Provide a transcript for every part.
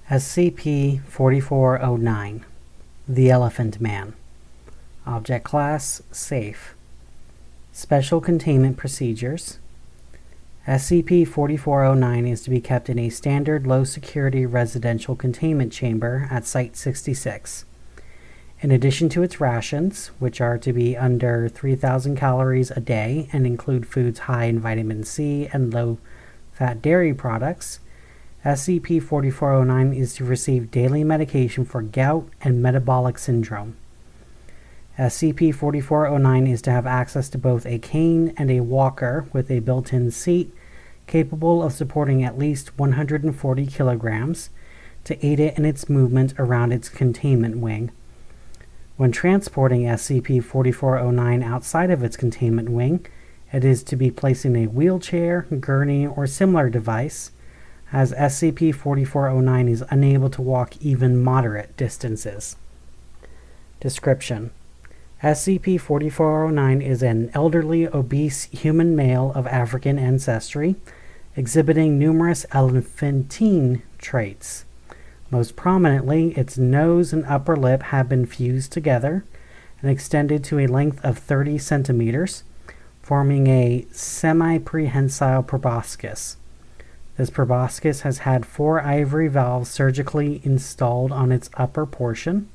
SCP-4409, The Elephant Man. Object Class: Safe. Special Containment Procedures. SCP-4409 is to be kept in a standard low-security residential containment chamber at Site-66. In addition to its rations, which are to be under 3,000 calories a day and include foods high in vitamin C and low-fat dairy products, SCP-4409 is to receive daily medication for gout and metabolic syndrome. SCP-4409 is to have access to both a cane and a walker with a built-in seat capable of supporting at least 140 kilograms to aid it in its movement around its containment wing. When transporting SCP-4409 outside of its containment wing, it is to be placed in a wheelchair, gurney, or similar device, as SCP-4409 is unable to walk even moderate distances. Description: SCP-4409 is an elderly, obese human male of African ancestry, exhibiting numerous elephantine traits. Most prominently, its nose and upper lip have been fused together and extended to a length of 30 centimeters, forming a semi-prehensile proboscis. This proboscis has had 4 ivory valves surgically installed on its upper portion,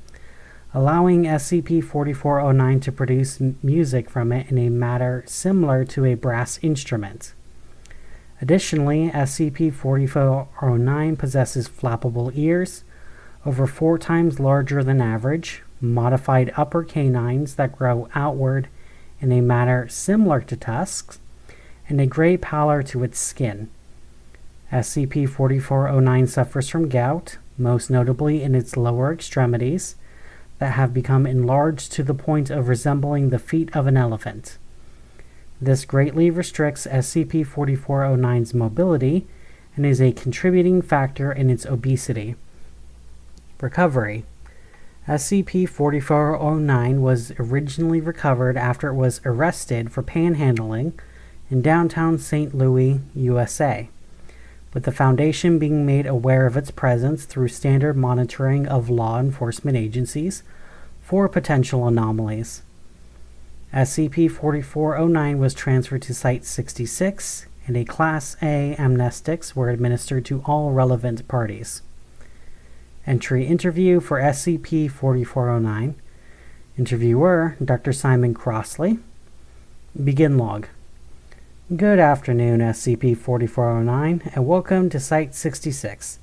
allowing SCP-4409 to produce music from it in a manner similar to a brass instrument. Additionally, SCP-4409 possesses flappable ears, over 4 times larger than average, modified upper canines that grow outward in a manner similar to tusks, and a gray pallor to its skin. SCP-4409 suffers from gout, most notably in its lower extremities, that have become enlarged to the point of resembling the feet of an elephant. This greatly restricts SCP-4409's mobility and is a contributing factor in its obesity. Recovery: SCP-4409 was originally recovered after it was arrested for panhandling in downtown St. Louis, USA, with the Foundation being made aware of its presence through standard monitoring of law enforcement agencies for potential anomalies. SCP-4409 was transferred to Site-66, and a Class A amnestics were administered to all relevant parties. Entry interview for SCP-4409. Interviewer, Dr. Simon Crossley. Begin log. Good afternoon, SCP-4409, and welcome to Site-66.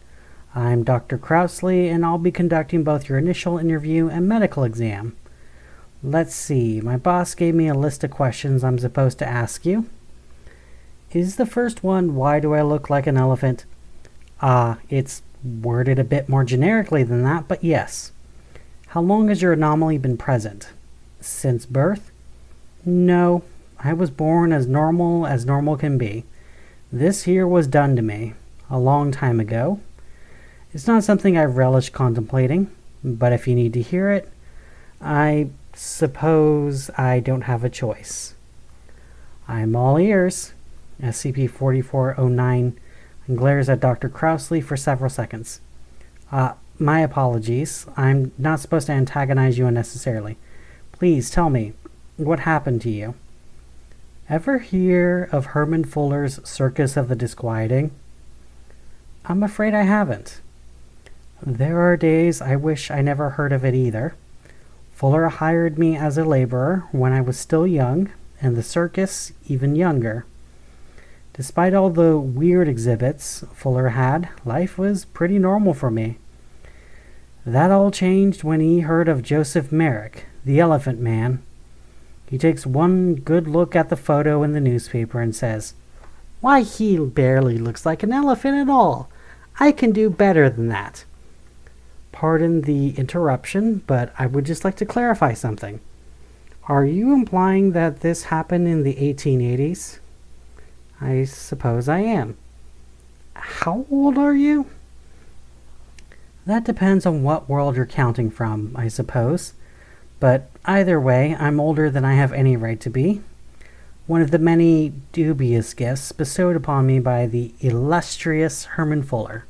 I'm Dr. Crossley, and I'll be conducting both your initial interview and medical exam. Let's see, my boss gave me a list of questions I'm supposed to ask you. Is the first one, why do I look like an elephant? It's worded a bit more generically than that, but yes. How long has your anomaly been present? Since birth? No, I was born as normal can be. This here was done to me a long time ago. It's not something I relish contemplating, but if you need to hear it, I suppose I don't have a choice. I'm all ears. SCP-4409 glares at Dr. Crossley for several seconds. My apologies. I'm not supposed to antagonize you unnecessarily. Please tell me, what happened to you? Ever hear of Herman Fuller's Circus of the Disquieting? I'm afraid I haven't. There are days I wish I never heard of it either. Fuller hired me as a laborer when I was still young, and the circus even younger. Despite all the weird exhibits Fuller had, life was pretty normal for me. That all changed when he heard of Joseph Merrick, the Elephant Man. He takes one good look at the photo in the newspaper and says, "Why, he barely looks like an elephant at all. I can do better than that." Pardon the interruption, but I would just like to clarify something. Are you implying that this happened in the 1880s? I suppose I am. How old are you? That depends on what world you're counting from, I suppose. But either way, I'm older than I have any right to be. One of the many dubious gifts bestowed upon me by the illustrious Herman Fuller.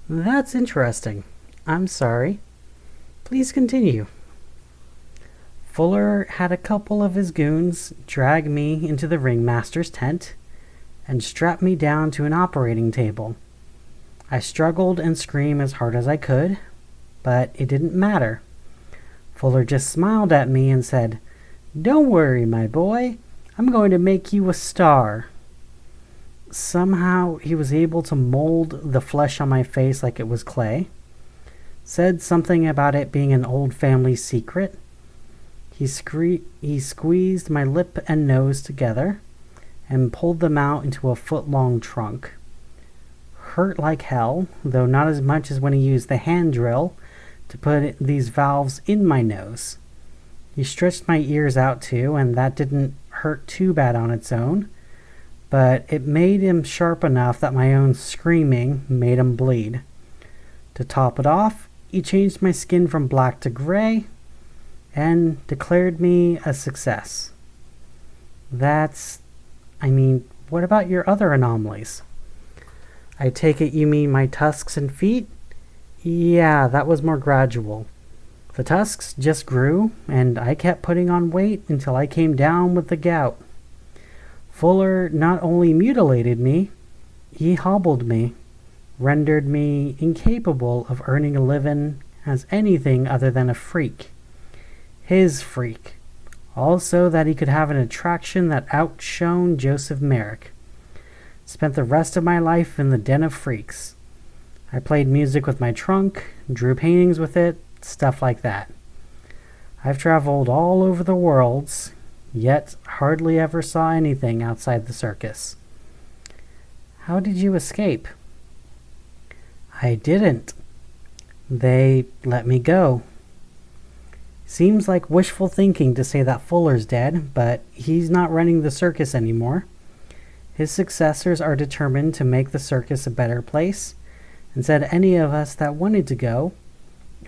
That's interesting. I'm sorry. Please continue. Fuller had a couple of his goons drag me into the ringmaster's tent and strap me down to an operating table. I struggled and screamed as hard as I could, but it didn't matter. Fuller just smiled at me and said, "Don't worry, my boy. I'm going to make you a star." Somehow he was able to mold the flesh on my face like it was clay. Said something about it being an old family secret. He squeezed my lip and nose together and pulled them out into a foot-long trunk. Hurt like hell, though not as much as when he used the hand drill to put these valves in my nose. He stretched my ears out too, and that didn't hurt too bad on its own, but it made him sharp enough that my own screaming made him bleed. To top it off, he changed my skin from black to gray and declared me a success. What about your other anomalies? I take it you mean my tusks and feet? Yeah, that was more gradual. The tusks just grew, and I kept putting on weight until I came down with the gout. Fuller not only mutilated me, he hobbled me, rendered me incapable of earning a living as anything other than a freak. His freak. Also that he could have an attraction that outshone Joseph Merrick. Spent the rest of my life in the den of freaks. I played music with my trunk, drew paintings with it, stuff like that. I've traveled all over the worlds, yet hardly ever saw anything outside the circus. How did you escape? I didn't. They let me go. Seems like wishful thinking to say that Fuller's dead, but he's not running the circus anymore. His successors are determined to make the circus a better place, and said any of us that wanted to go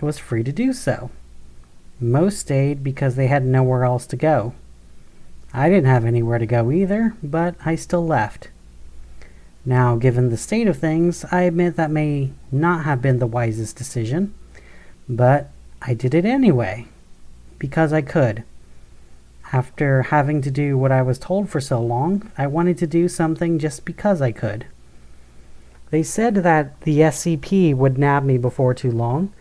was free to do so. Most stayed because they had nowhere else to go. I didn't have anywhere to go either, but I still left. Now, given the state of things, I admit that may not have been the wisest decision, but I did it anyway, because I could. After having to do what I was told for so long, I wanted to do something just because I could. They said that the SCP would nab me before too long,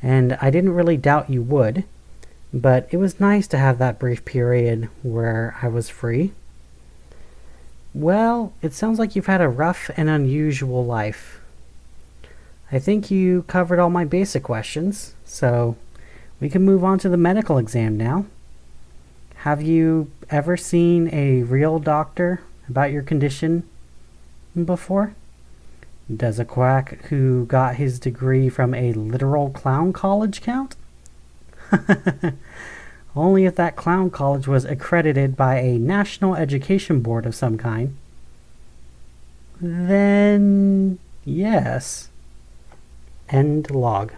and I didn't really doubt you would, but it was nice to have that brief period where I was free. Well, it sounds like you've had a rough and unusual life. I think you covered all my basic questions, so we can move on to the medical exam now. Have you ever seen a real doctor about your condition before? Does a quack who got his degree from a literal clown college count? Only if that clown college was accredited by a national education board of some kind. Then, yes. End log.